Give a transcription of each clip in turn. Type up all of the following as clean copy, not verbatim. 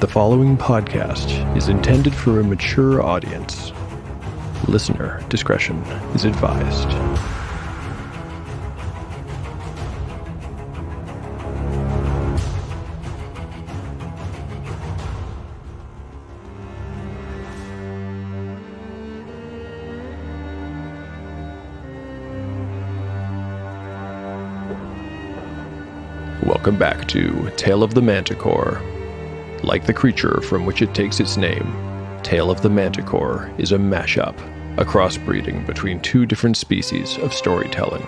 The following podcast is intended for a mature audience. Listener discretion is advised. Welcome back to Tale of the Manticore. Like the creature from which it takes its name, Tale of the Manticore is a mashup, a crossbreeding between two different species of storytelling.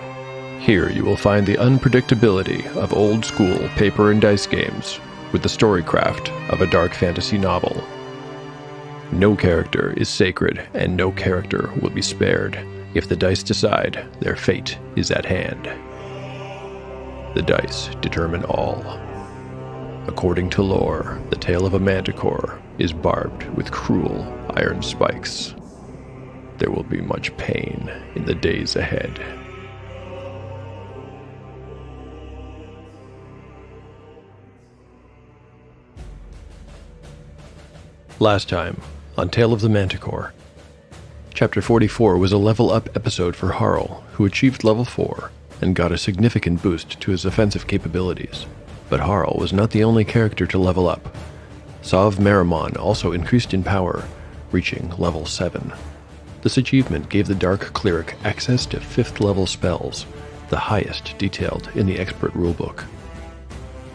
Here you will find the unpredictability of old-school paper and dice games with the storycraft of a dark fantasy novel. No character is sacred, and no character will be spared if the dice decide their fate is at hand. The dice determine all. According to lore, the tale of a manticore is barbed with cruel iron spikes. There will be much pain in the days ahead. Last time, on Tale of the Manticore, Chapter 44 was a level-up episode for Harl, who achieved level 4 and got a significant boost to his offensive capabilities. But Harl was not the only character to level up. Sov Maramon also increased in power, reaching level 7. This achievement gave the Dark Cleric access to 5th level spells, the highest detailed in the Expert Rulebook.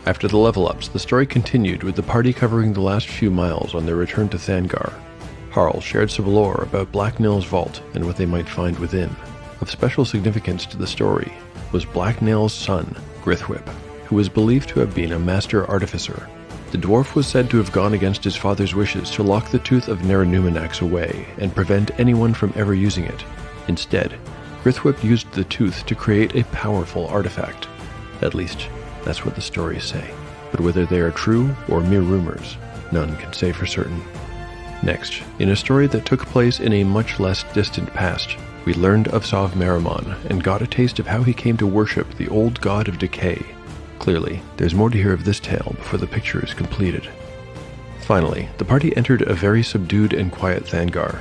After the level ups, the story continued with the party covering the last few miles on their return to Thangar. Harl shared some lore about Blacknail's vault and what they might find within. Of special significance to the story was Blacknail's son, Grithwhip, who was believed to have been a master artificer. The dwarf was said to have gone against his father's wishes to lock the tooth of Naranumenax away and prevent anyone from ever using it. Instead, Grithwhip used the tooth to create a powerful artifact. At least, that's what the stories say. But whether they are true or mere rumors, none can say for certain. Next, in a story that took place in a much less distant past, we learned of Sov Maramon and got a taste of how he came to worship the old god of decay. Clearly, there's more to hear of this tale before the picture is completed. Finally, the party entered a very subdued and quiet Thangar.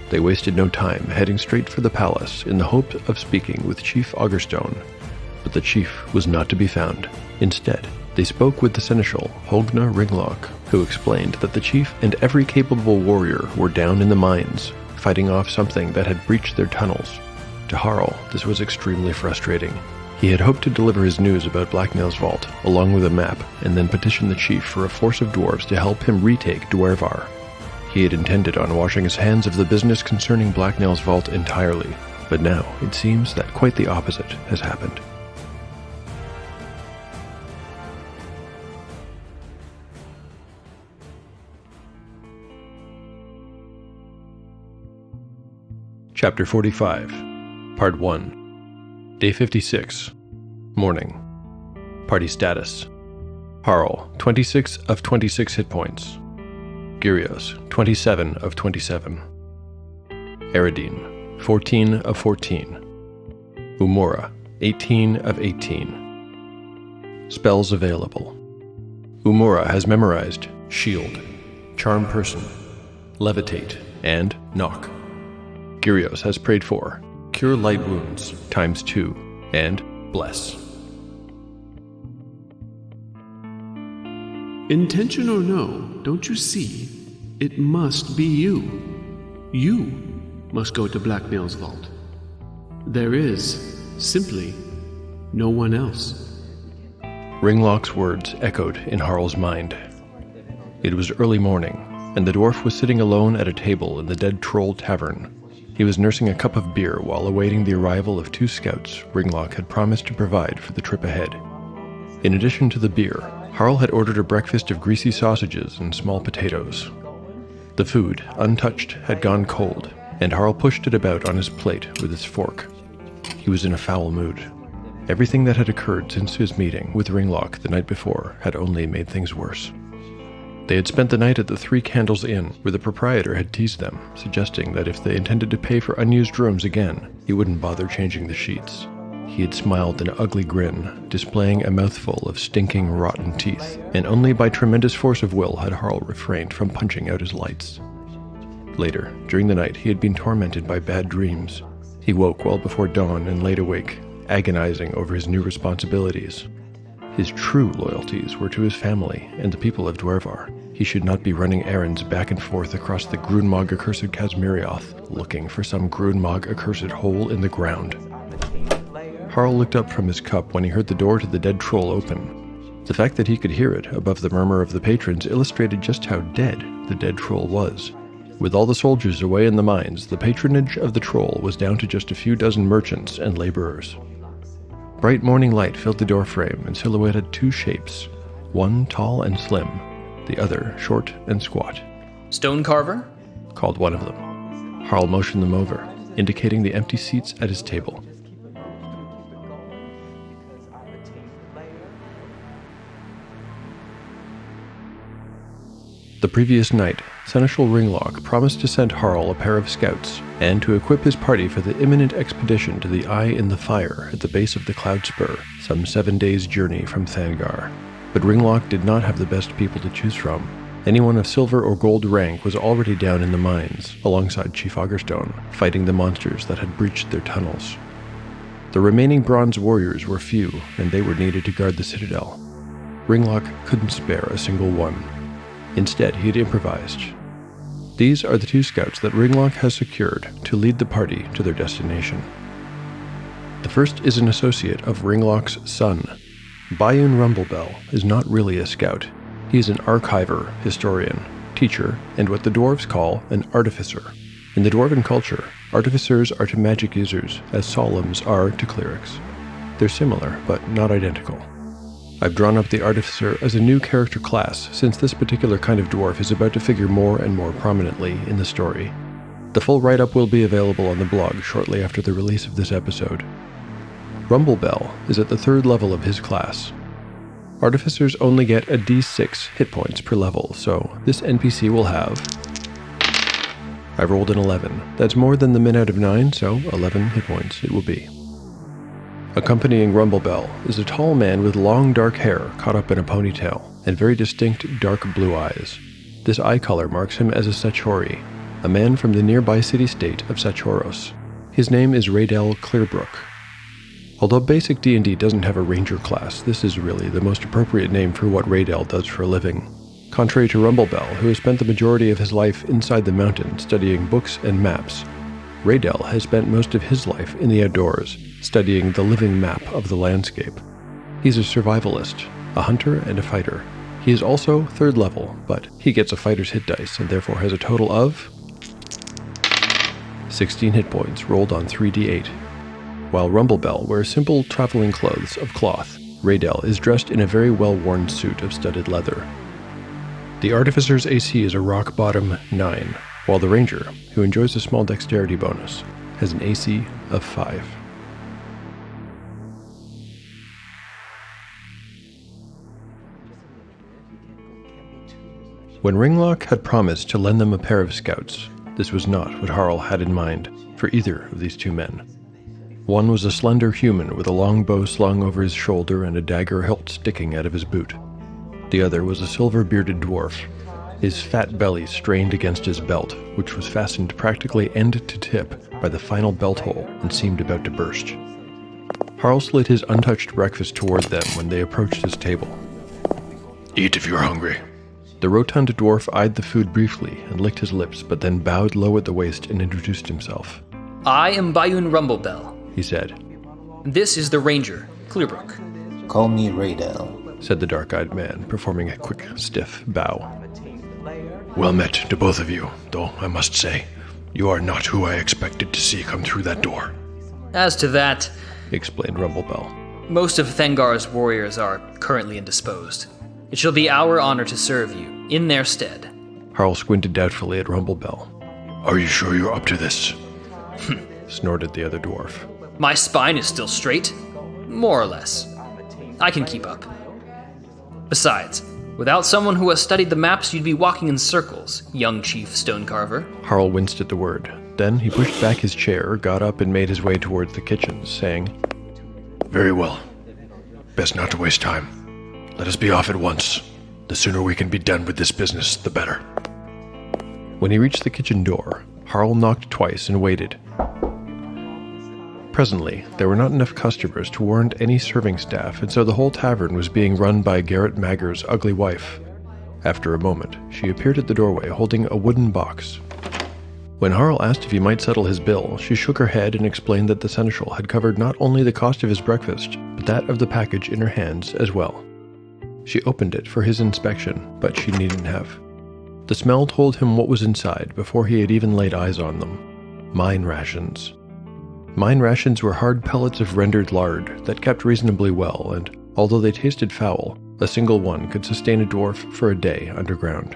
They wasted no time, heading straight for the palace in the hope of speaking with Chief Augerstone. But the chief was not to be found. Instead, they spoke with the seneschal, Hogna Ringlock, who explained that the chief and every capable warrior were down in the mines, fighting off something that had breached their tunnels. To Harl, this was extremely frustrating. He had hoped to deliver his news about Blacknail's vault, along with a map, and then petition the chief for a force of dwarves to help him retake Dwervar. He had intended on washing his hands of the business concerning Blacknail's vault entirely, but now it seems that quite the opposite has happened. Chapter 45, Part 1, Day 56, Morning. Party status: Harl, 26 of 26 hit points. Gyrios, 27 of 27. Eridine, 14 of 14. Umora, 18 of 18. Spells available. Umora has memorized Shield, Charm Person, Levitate, and Knock. Gyrios has prayed for Cure Light Wounds ×2 and Bless. Intention or no, don't you see? It must be you. You must go to Blacknail's vault. There is, simply, no one else. Ringlock's words echoed in Harl's mind. It was early morning, and the dwarf was sitting alone at a table in the Dead Troll Tavern. He was nursing a cup of beer while awaiting the arrival of 2 scouts Ringlock had promised to provide for the trip ahead. In addition to the beer, Harl had ordered a breakfast of greasy sausages and small potatoes. The food, untouched, had gone cold, and Harl pushed it about on his plate with his fork. He was in a foul mood. Everything that had occurred since his meeting with Ringlock the night before had only made things worse. They had spent the night at the Three Candles Inn, where the proprietor had teased them, suggesting that if they intended to pay for unused rooms again, he wouldn't bother changing the sheets. He had smiled an ugly grin, displaying a mouthful of stinking, rotten teeth, and only by tremendous force of will had Harl refrained from punching out his lights. Later, during the night, he had been tormented by bad dreams. He woke well before dawn and laid awake, agonizing over his new responsibilities. His true loyalties were to his family and the people of Dwervar. He should not be running errands back and forth across the Grunmog accursed Kazmirioth, looking for some Grunmog accursed hole in the ground. Harl looked up from his cup when he heard the door to the dead troll open. The fact that he could hear it above the murmur of the patrons illustrated just how dead the dead troll was. With all the soldiers away in the mines, the patronage of the troll was down to just a few dozen merchants and laborers. Bright morning light filled the doorframe and silhouetted two shapes, one tall and slim, the other short and squat. "Stonecarver?" called one of them. Harl motioned them over, indicating the empty seats at his table. The previous night, Seneschal Ringlock promised to send Harl a pair of scouts, and to equip his party for the imminent expedition to the Eye in the Fire at the base of the Cloud Spur, some 7 days' journey from Thangar. But Ringlock did not have the best people to choose from. Anyone of silver or gold rank was already down in the mines, alongside Chief Augerstone, fighting the monsters that had breached their tunnels. The remaining bronze warriors were few, and they were needed to guard the citadel. Ringlock couldn't spare a single one. Instead, he had improvised. These are the two scouts that Ringlock has secured to lead the party to their destination. The first is an associate of Ringlock's son. Bayun Rumblebell is not really a scout. He is an archiver, historian, teacher, and what the dwarves call an artificer. In the dwarven culture, artificers are to magic users as solemns are to clerics. They're similar, but not identical. I've drawn up the Artificer as a new character class, since this particular kind of dwarf is about to figure more and more prominently in the story. The full write-up will be available on the blog shortly after the release of this episode. Rumblebell is at the 3rd level of his class. Artificers only get a d6 hit points per level, so this NPC will have... I rolled an 11. That's more than the min out of 9, so 11 hit points it will be. Accompanying Rumblebell is a tall man with long dark hair caught up in a ponytail, and very distinct dark blue eyes. This eye color marks him as a Sachori, a man from the nearby city-state of Sachoros. His name is Raydell Clearbrook. Although basic D&D doesn't have a ranger class, this is really the most appropriate name for what Raydell does for a living. Contrary to Rumblebell, who has spent the majority of his life inside the mountain studying books and maps, Raydell has spent most of his life in the outdoors, studying the living map of the landscape. He's a survivalist, a hunter, and a fighter. He is also 3rd level, but he gets a fighter's hit dice and therefore has a total of 16 hit points rolled on 3d8. While Rumblebell wears simple traveling clothes of cloth, Raydell is dressed in a very well-worn suit of studded leather. The Artificer's AC is a rock-bottom 9, while the Ranger, who enjoys a small dexterity bonus, has an AC of 5. When Ringlock had promised to lend them a pair of scouts, this was not what Harl had in mind for either of these two men. One was a slender human with a long bow slung over his shoulder and a dagger hilt sticking out of his boot. The other was a silver-bearded dwarf, his fat belly strained against his belt, which was fastened practically end to tip by the final belt hole and seemed about to burst. Harl slid his untouched breakfast toward them when they approached his table. "Eat if you're hungry." The rotund dwarf eyed the food briefly and licked his lips, but then bowed low at the waist and introduced himself. "I am Bayun Rumblebell," he said. "This is the Ranger, Clearbrook." "Call me Raydell," said the dark-eyed man, performing a quick, stiff bow. "Well met to both of you, though I must say, you are not who I expected to see come through that door." "As to that," explained Rumblebell, "most of Thangar's warriors are currently indisposed. It shall be our honor to serve you, in their stead." Harl squinted doubtfully at Rumblebell. "Are you sure you're up to this?" snorted the other dwarf. "My spine is still straight. More or less. I can keep up. Besides, without someone who has studied the maps, you'd be walking in circles, young Chief Stonecarver." Harl winced at the word. Then he pushed back his chair, got up, and made his way towards the kitchen, saying, Very well. Best not to waste time. Let us be off at once. The sooner we can be done with this business, the better. When he reached the kitchen door, Harl knocked twice and waited. Presently, there were not enough customers to warrant any serving staff, and so the whole tavern was being run by Garrett Magger's ugly wife. After a moment, she appeared at the doorway holding a wooden box. When Harl asked if he might settle his bill, she shook her head and explained that the seneschal had covered not only the cost of his breakfast, but that of the package in her hands as well. She opened it for his inspection, but she needn't have. The smell told him what was inside before he had even laid eyes on them. Mine rations. Mine rations were hard pellets of rendered lard that kept reasonably well, and although they tasted foul, a single one could sustain a dwarf for a day underground.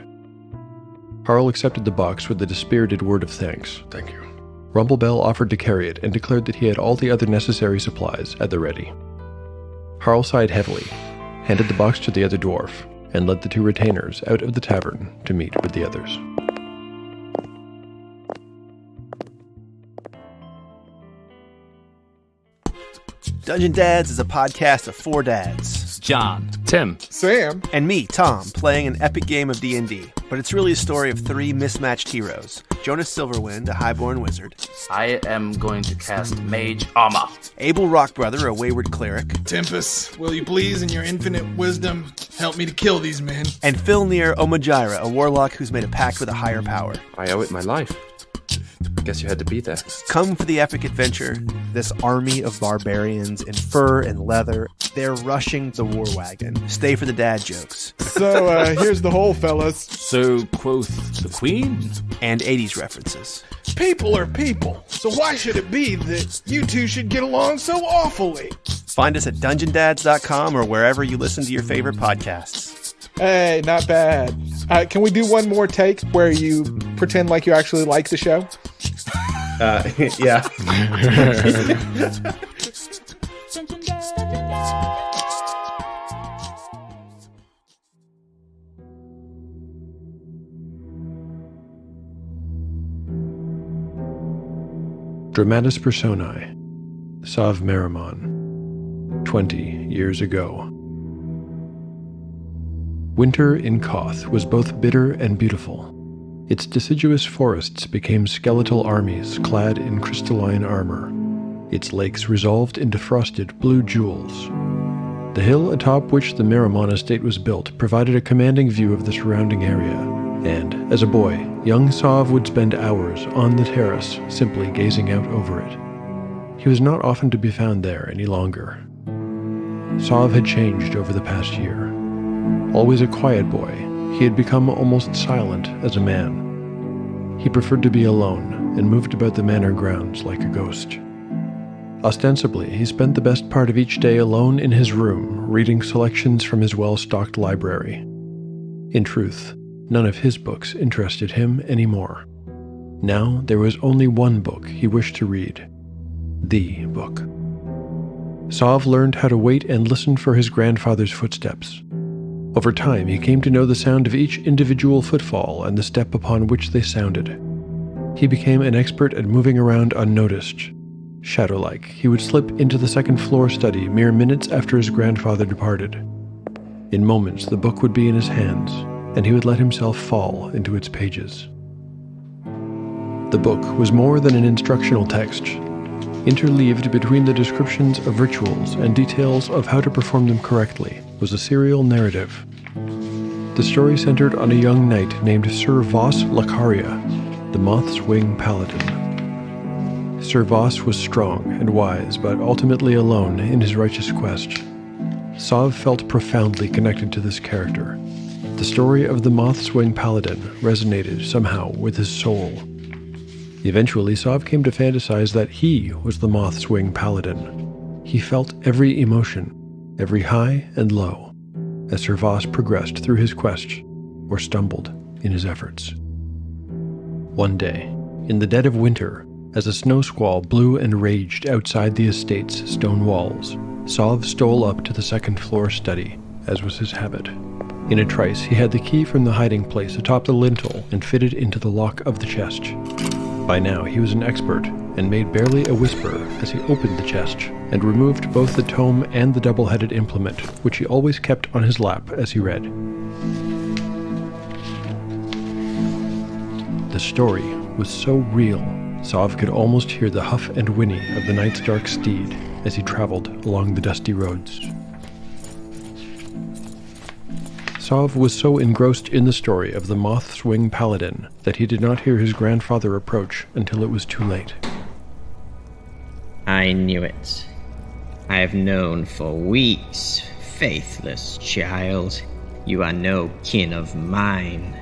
Harl accepted the box with a dispirited word of thanks. Thank you. Rumblebell offered to carry it and declared that he had all the other necessary supplies at the ready. Harl sighed heavily, handed the box to the other dwarf, and led the two retainers out of the tavern to meet with the others. Dungeon Dads is a podcast of four dads. John, Tim, Sam, And me, Tom, playing an epic game of D&D. But it's really a story of three mismatched heroes. Jonas Silverwind, a highborn wizard. I am going to cast Mage Armor. Abel Rockbrother, a wayward cleric. Tempest, will you please, in your infinite wisdom, help me to kill these men? And Filnir Omajira, a warlock who's made a pact with a higher power. I owe it my life. Guess you had to be there. Come for the epic adventure. This army of barbarians in fur and leather, they're rushing the war wagon. Stay for the dad jokes. So, here's the hole, fellas. So quoth the Queen. And 80s references. People are people, so why should it be that you two should get along so awfully? Find us at dungeondads.com or wherever you listen to your favorite podcasts. Hey, not bad. Can we do one more take where you pretend like you actually like the show? Yeah. Dramatis Personae, Sav Maramon, 20 years ago. Winter in Koth was both bitter and beautiful. Its deciduous forests became skeletal armies clad in crystalline armor. Its lakes resolved into frosted blue jewels. The hill atop which the Maramon estate was built provided a commanding view of the surrounding area, and, as a boy, young Sav would spend hours on the terrace simply gazing out over it. He was not often to be found there any longer. Sav had changed over the past year. Always a quiet boy, he had become almost silent as a man. He preferred to be alone and moved about the manor grounds like a ghost. Ostensibly, he spent the best part of each day alone in his room, reading selections from his well-stocked library. In truth, none of his books interested him anymore. Now there was only one book he wished to read. The book. Sav learned how to wait and listen for his grandfather's footsteps. Over time, he came to know the sound of each individual footfall and the step upon which they sounded. He became an expert at moving around unnoticed. Shadow-like, he would slip into the second-floor study mere minutes after his grandfather departed. In moments, the book would be in his hands, and he would let himself fall into its pages. The book was more than an instructional text. Interleaved between the descriptions of rituals and details of how to perform them correctly was a serial narrative. The story centered on a young knight named Sir Voss Lacaria, the Moth's Wing Paladin. Sir Voss was strong and wise, but ultimately alone in his righteous quest. Sav felt profoundly connected to this character. The story of the Moth's Wing Paladin resonated somehow with his soul. Eventually, Sav came to fantasize that he was the Moth's Wing Paladin. He felt every emotion, every high and low, as Sir Voss progressed through his quest, or stumbled in his efforts. One day, in the dead of winter, as a snow squall blew and raged outside the estate's stone walls, Sav stole up to the second-floor study, as was his habit. In a trice, he had the key from the hiding place atop the lintel and fitted into the lock of the chest. By now, he was an expert and made barely a whisper as he opened the chest and removed both the tome and the double-headed implement, which he always kept on his lap as he read. The story was so real, Sov could almost hear the huff and whinny of the night's dark steed as he traveled along the dusty roads. Sov was so engrossed in the story of the Moth's Wing Paladin that he did not hear his grandfather approach until it was too late. I knew it. I have known for weeks, faithless child. You are no kin of mine.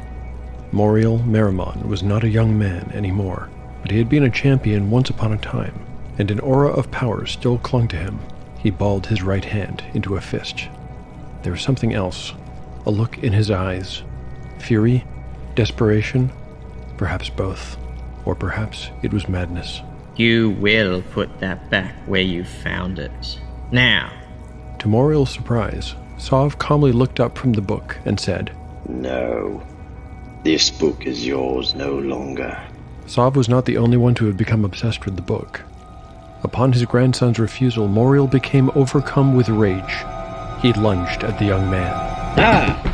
Moriel Maramon was not a young man anymore, but he had been a champion once upon a time, and an aura of power still clung to him. He balled his right hand into a fist. There was something else. A look in his eyes. Fury? Desperation? Perhaps both. Or perhaps it was madness. You will put that back where you found it. Now. To Moriel's surprise, Sov calmly looked up from the book and said, No. This book is yours no longer. Sov was not the only one to have become obsessed with the book. Upon his grandson's refusal, Moriel became overcome with rage. He lunged at the young man.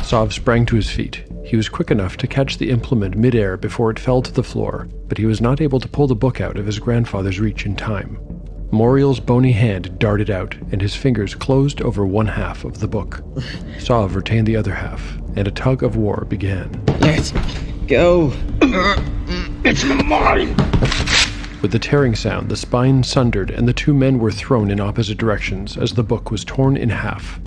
Sov sprang to his feet. He was quick enough to catch the implement midair before it fell to the floor, but he was not able to pull the book out of his grandfather's reach in time. Moriel's bony hand darted out, and his fingers closed over one half of the book. Sov retained the other half, and a tug of war began. Let's go. It's mine! With the tearing sound, the spine sundered, and the two men were thrown in opposite directions as the book was torn in half.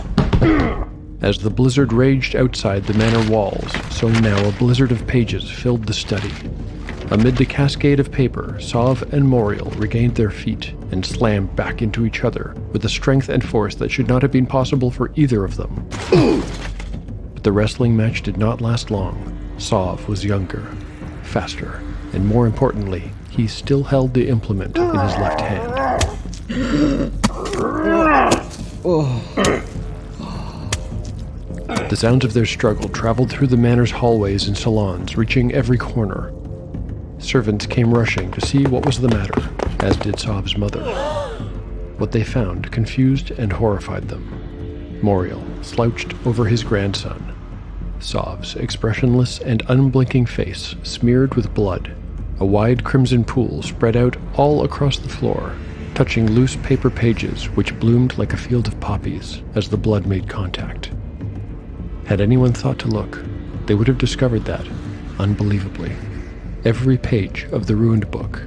As the blizzard raged outside the manor walls, so now a blizzard of pages filled the study. Amid the cascade of paper, Sov and Moriel regained their feet and slammed back into each other with a strength and force that should not have been possible for either of them. But the wrestling match did not last long. Sov was younger, faster, and more importantly, he still held the implement in his left hand. The sounds of their struggle traveled through the manor's hallways and salons, reaching every corner. Servants came rushing to see what was the matter, as did Sov's mother. What they found confused and horrified them. Moriel slouched over his grandson. Sov's expressionless and unblinking face smeared with blood. A wide crimson pool spread out all across the floor, touching loose paper pages which bloomed like a field of poppies as the blood made contact. Had anyone thought to look, they would have discovered that, unbelievably, every page of the ruined book,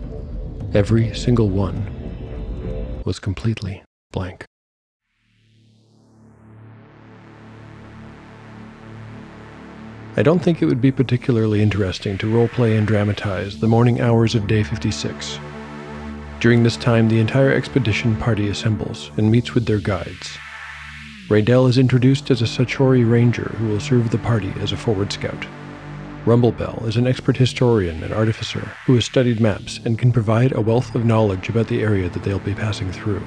every single one, was completely blank. I don't think it would be particularly interesting to roleplay and dramatize the morning hours of Day 56. During this time, the entire expedition party assembles and meets with their guides. Raydell is introduced as a Satori ranger who will serve the party as a forward scout. Rumblebell is an expert historian and artificer who has studied maps and can provide a wealth of knowledge about the area that they'll be passing through.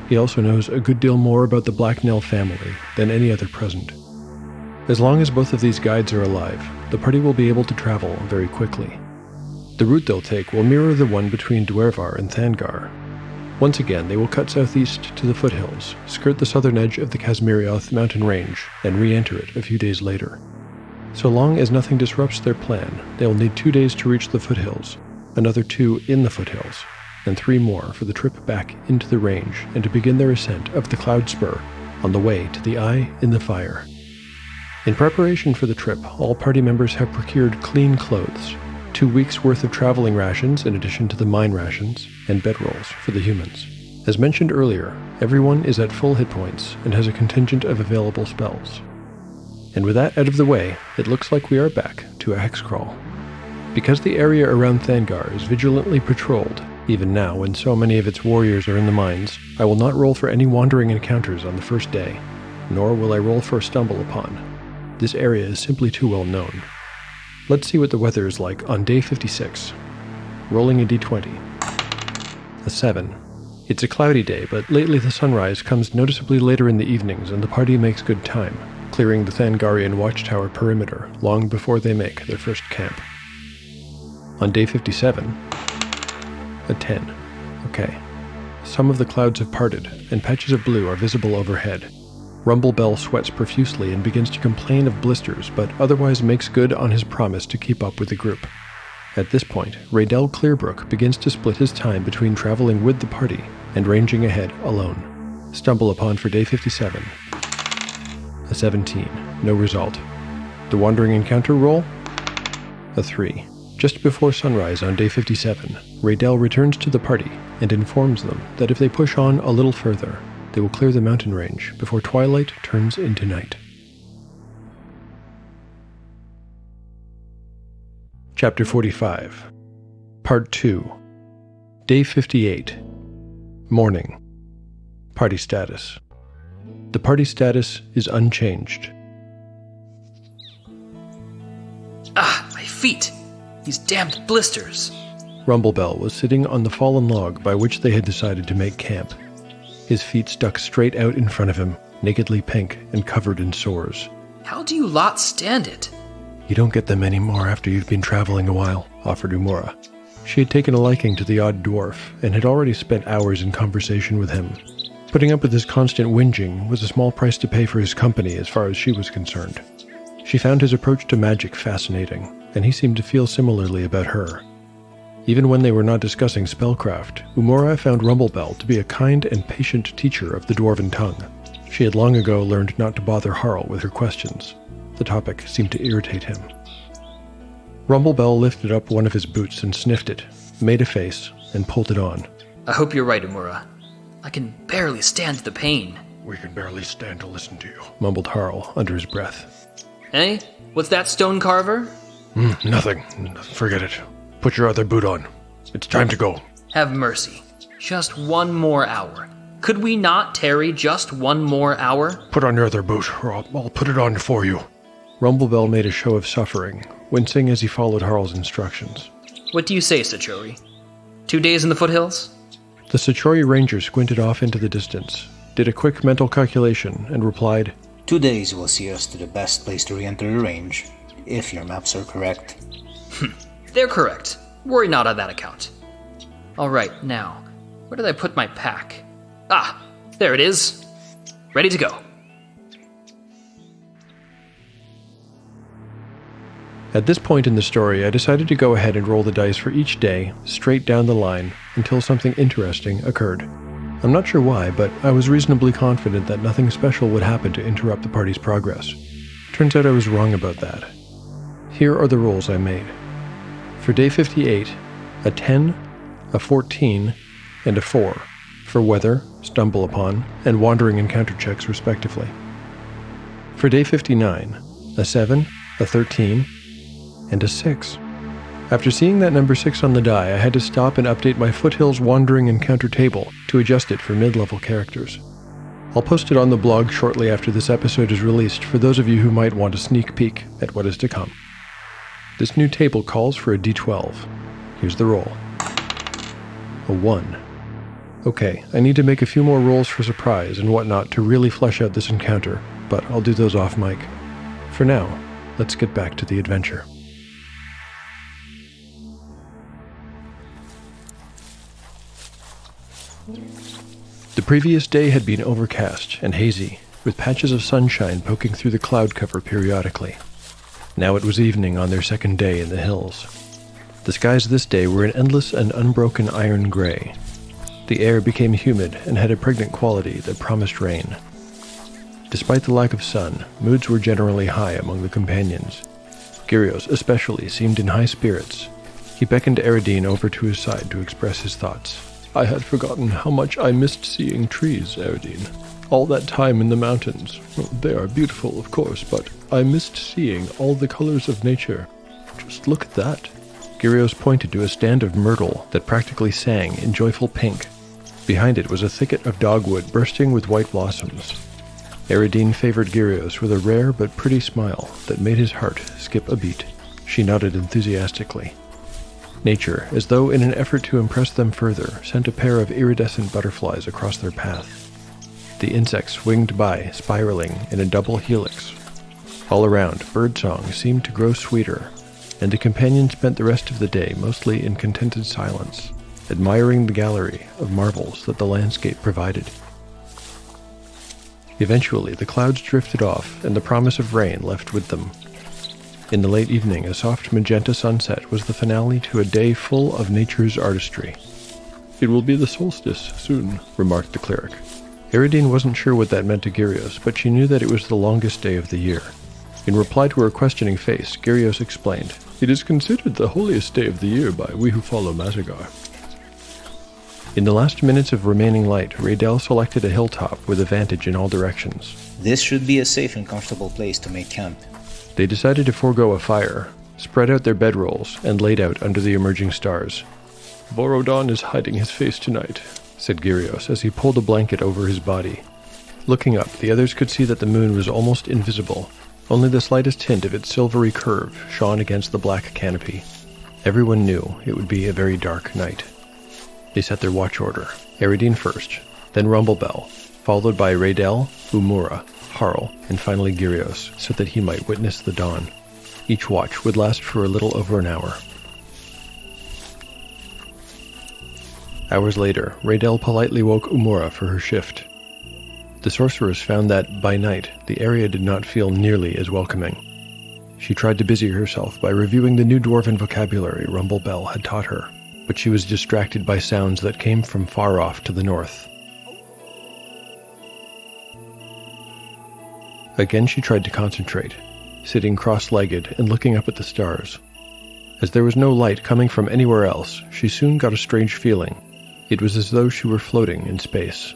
He also knows a good deal more about the Blacknell family than any other present. As long as both of these guides are alive, the party will be able to travel very quickly. The route they'll take will mirror the one between Dwervar and Thangar. Once again, they will cut southeast to the foothills, skirt the southern edge of the Kazmirioth mountain range, and re-enter it a few days later. So long as nothing disrupts their plan, they will need 2 days to reach the foothills, another 2 in the foothills, and 3 more for the trip back into the range and to begin their ascent of the Cloud Spur on the way to the Eye in the Fire. In preparation for the trip, all party members have procured clean clothes, 2 weeks' worth of traveling rations in addition to the mine rations, and bedrolls for the humans. As mentioned earlier, everyone is at full hit points and has a contingent of available spells. And with that out of the way, it looks like we are back to a hexcrawl. Because the area around Thangar is vigilantly patrolled, even now when so many of its warriors are in the mines, I will not roll for any wandering encounters on the first day, nor will I roll for a stumble upon. This area is simply too well known. Let's see what the weather is like on day 56. Rolling a d20. A 7. It's a cloudy day, but lately the sunrise comes noticeably later in the evenings and the party makes good time, clearing the Thangarian watchtower perimeter long before they make their first camp. On day 57, a 10. Okay. Some of the clouds have parted, and patches of blue are visible overhead. Rumblebell sweats profusely and begins to complain of blisters, but otherwise makes good on his promise to keep up with the group. At this point, Raydell Clearbrook begins to split his time between traveling with the party and ranging ahead alone. Stumble upon for day 57. A 17. No result. The Wandering Encounter roll? A 3. Just before sunrise on day 57, Raydell returns to the party and informs them that if they push on a little further, they will clear the mountain range before twilight turns into night. Chapter 45. Part 2. Day 58. Morning. Party status. The party status is unchanged. Ah, my feet! These damned blisters! Rumblebell was sitting on the fallen log by which they had decided to make camp. His feet stuck straight out in front of him, nakedly pink and covered in sores. How do you lot stand it? You don't get them anymore after you've been traveling a while, offered Umura. She had taken a liking to the odd dwarf and had already spent hours in conversation with him. Putting up with his constant whinging was a small price to pay for his company as far as she was concerned. She found his approach to magic fascinating, and he seemed to feel similarly about her. Even when they were not discussing spellcraft, Umura found Rumblebell to be a kind and patient teacher of the Dwarven tongue. She had long ago learned not to bother Harl with her questions. The topic seemed to irritate him. Rumblebell lifted up one of his boots and sniffed it, made a face, and pulled it on. I hope you're right, Umura. I can barely stand the pain. We can barely stand to listen to you, mumbled Harl under his breath. Eh? What's that, stone carver? Nothing. Forget it. Put your other boot on. It's time to go. Have mercy. Just one more hour. Could we not tarry just one more hour? Put on your other boot, or I'll put it on for you. Rumblebell made a show of suffering, wincing as he followed Harl's instructions. What do you say, Sachori? 2 days in the foothills? The Sachori ranger squinted off into the distance, did a quick mental calculation, and replied, 2 days will see us to the best place to re-enter the range, if your maps are correct. They're correct. Worry not on that account. All right, now, where did I put my pack? Ah, there it is. Ready to go. At this point in the story, I decided to go ahead and roll the dice for each day, straight down the line, until something interesting occurred. I'm not sure why, but I was reasonably confident that nothing special would happen to interrupt the party's progress. Turns out I was wrong about that. Here are the rolls I made. For day 58, a 10, a 14, and a 4, for weather, stumble upon, and wandering encounter checks respectively. For day 59, a 7, a 13, and a 6. After seeing that number 6 on the die, I had to stop and update my Foothills Wandering Encounter table to adjust it for mid-level characters. I'll post it on the blog shortly after this episode is released for those of you who might want a sneak peek at what is to come. This new table calls for a d12. Here's the roll. A 1. Okay, I need to make a few more rolls for surprise and whatnot to really flesh out this encounter, but I'll do those off mic. For now, let's get back to the adventure. The previous day had been overcast and hazy, with patches of sunshine poking through the cloud cover periodically. Now it was evening on their second day in the hills. The skies this day were an endless and unbroken iron gray. The air became humid and had a pregnant quality that promised rain. Despite the lack of sun, moods were generally high among the companions. Gyrios especially seemed in high spirits. He beckoned Eridine over to his side to express his thoughts. I had forgotten how much I missed seeing trees, Eridine. All that time in the mountains. They are beautiful, of course, but I missed seeing all the colors of nature. Just look at that. Gyrios pointed to a stand of myrtle that practically sang in joyful pink. Behind it was a thicket of dogwood bursting with white blossoms. Eridine favored Gyrios with a rare but pretty smile that made his heart skip a beat. She nodded enthusiastically. Nature, as though in an effort to impress them further, sent a pair of iridescent butterflies across their path. The insects winged by, spiraling in a double helix. All around, birdsong seemed to grow sweeter, and the companions spent the rest of the day mostly in contented silence. admiring the gallery of marvels that the landscape provided. Eventually, the clouds drifted off, and the promise of rain left with them. In the late evening, a soft magenta sunset was the finale to a day full of nature's artistry. "It will be the solstice soon," remarked the cleric. Eridine wasn't sure what that meant to Gyrios, but she knew that it was the longest day of the year. In reply to her questioning face, Gyrios explained, "It is considered the holiest day of the year by we who follow Mazagar." In the last minutes of remaining light, Raydell selected a hilltop with a vantage in all directions. This should be a safe and comfortable place to make camp. They decided to forego a fire, spread out their bedrolls, and laid out under the emerging stars. "Borodon is hiding his face tonight," said Gyrios as he pulled a blanket over his body. Looking up, the others could see that the moon was almost invisible. Only the slightest hint of its silvery curve shone against the black canopy. Everyone knew it would be a very dark night. They set their watch order, Eridine first, then Rumblebell, followed by Raydell, Umura, Harl, and finally Gyrios, so that he might witness the dawn. Each watch would last for a little over an hour. Hours later, Raydell politely woke Umura for her shift. The sorceress found that, by night, the area did not feel nearly as welcoming. She tried to busy herself by reviewing the new dwarven vocabulary Rumblebell had taught her, but she was distracted by sounds that came from far off to the north. Again she tried to concentrate, sitting cross-legged and looking up at the stars. As there was no light coming from anywhere else, she soon got a strange feeling. It was as though she were floating in space.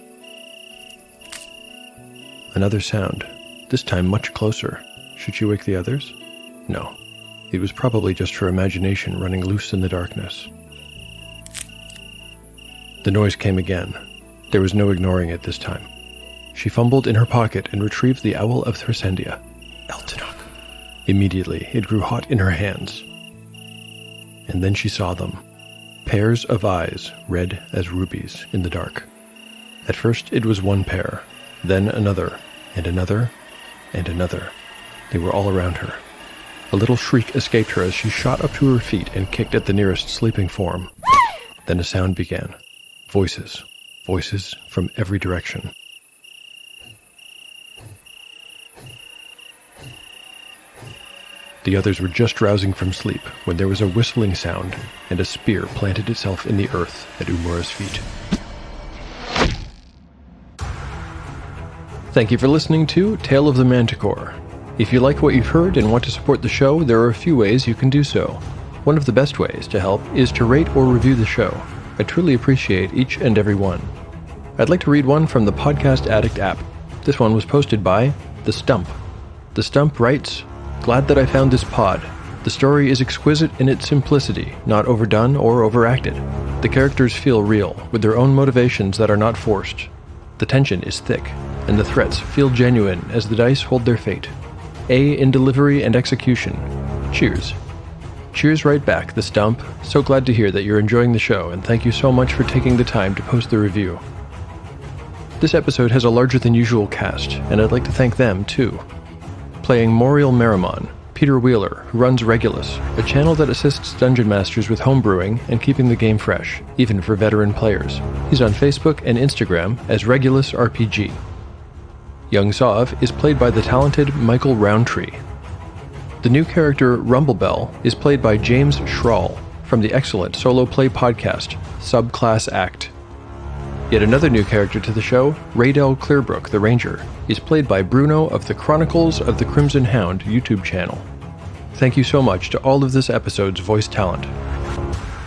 Another sound, this time much closer. Should she wake the others? No. It was probably just her imagination running loose in the darkness. The noise came again. There was no ignoring it this time. She fumbled in her pocket and retrieved the Owl of Thrasendia. Eltinok. Immediately, it grew hot in her hands. And then she saw them. Pairs of eyes, red as rubies in the dark. At first it was one pair, then another, and another, and another. They were all around her. A little shriek escaped her as she shot up to her feet and kicked at the nearest sleeping form. Then a sound began. Voices. Voices from every direction. The others were just rousing from sleep when there was a whistling sound, and a spear planted itself in the earth at Umura's feet. Thank you for listening to Tale of the Manticore. If you like what you've heard and want to support the show, there are a few ways you can do so. One of the best ways to help is to rate or review the show. I truly appreciate each and every one. I'd like to read one from the Podcast Addict app. This one was posted by The Stump. The Stump writes, "Glad that I found this pod. The story is exquisite in its simplicity, not overdone or overacted. The characters feel real, with their own motivations that are not forced. The tension is thick, and the threats feel genuine as the dice hold their fate. A in delivery and execution. Cheers." Cheers right back, The Stump. So glad to hear that you're enjoying the show, and thank you so much for taking the time to post the review. This episode has a larger than usual cast, and I'd like to thank them, too. Playing Moriel Maramon, Peter Wheeler, who runs Regulus, a channel that assists Dungeon Masters with homebrewing and keeping the game fresh, even for veteran players. He's on Facebook and Instagram as Regulus RPG. Young Sov is played by the talented Michael Roundtree. The new character Rumblebell is played by James Schrawl from the excellent solo play podcast Subclass Act. Yet another new character to the show, Raydell Clearbrook the Ranger, is played by Bruno of the Chronicles of the Crimson Hound YouTube channel. Thank you so much to all of this episode's voice talent.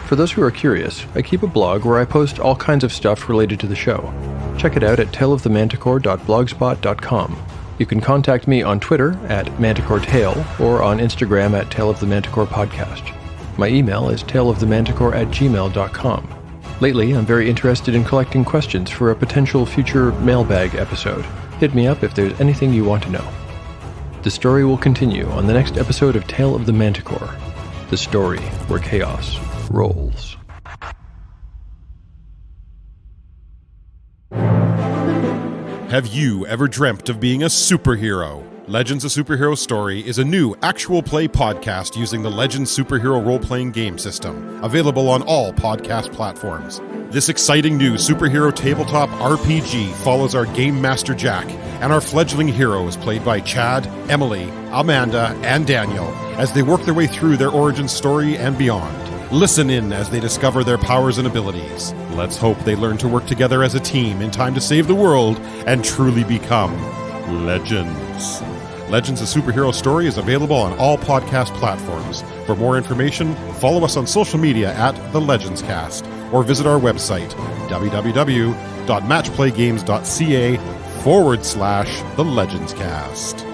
For those who are curious, I keep a blog where I post all kinds of stuff related to the show. Check it out at taleofthemanticore.blogspot.com. You can contact me on Twitter at ManticoreTale or on Instagram at Tale of the Manticore Podcast. My email is taleofthemanticore@gmail.com. Lately, I'm very interested in collecting questions for a potential future mailbag episode. Hit me up if there's anything you want to know. The story will continue on the next episode of Tale of the Manticore, the story where chaos rolls. Have you ever dreamt of being a superhero? Legends: A Superhero Story is a new actual play podcast using the Legends superhero role-playing game system, available on all podcast platforms. This exciting new superhero tabletop RPG follows our Game Master Jack and our fledgling heroes played by Chad, Emily, Amanda, and Daniel as they work their way through their origin story and beyond. Listen in as they discover their powers and abilities. Let's hope they learn to work together as a team in time to save the world and truly become legends. Legends: A Superhero Story is available on all podcast platforms. For more information, follow us on social media at The Legends Cast or visit our website, www.matchplaygames.ca/The Legends Cast.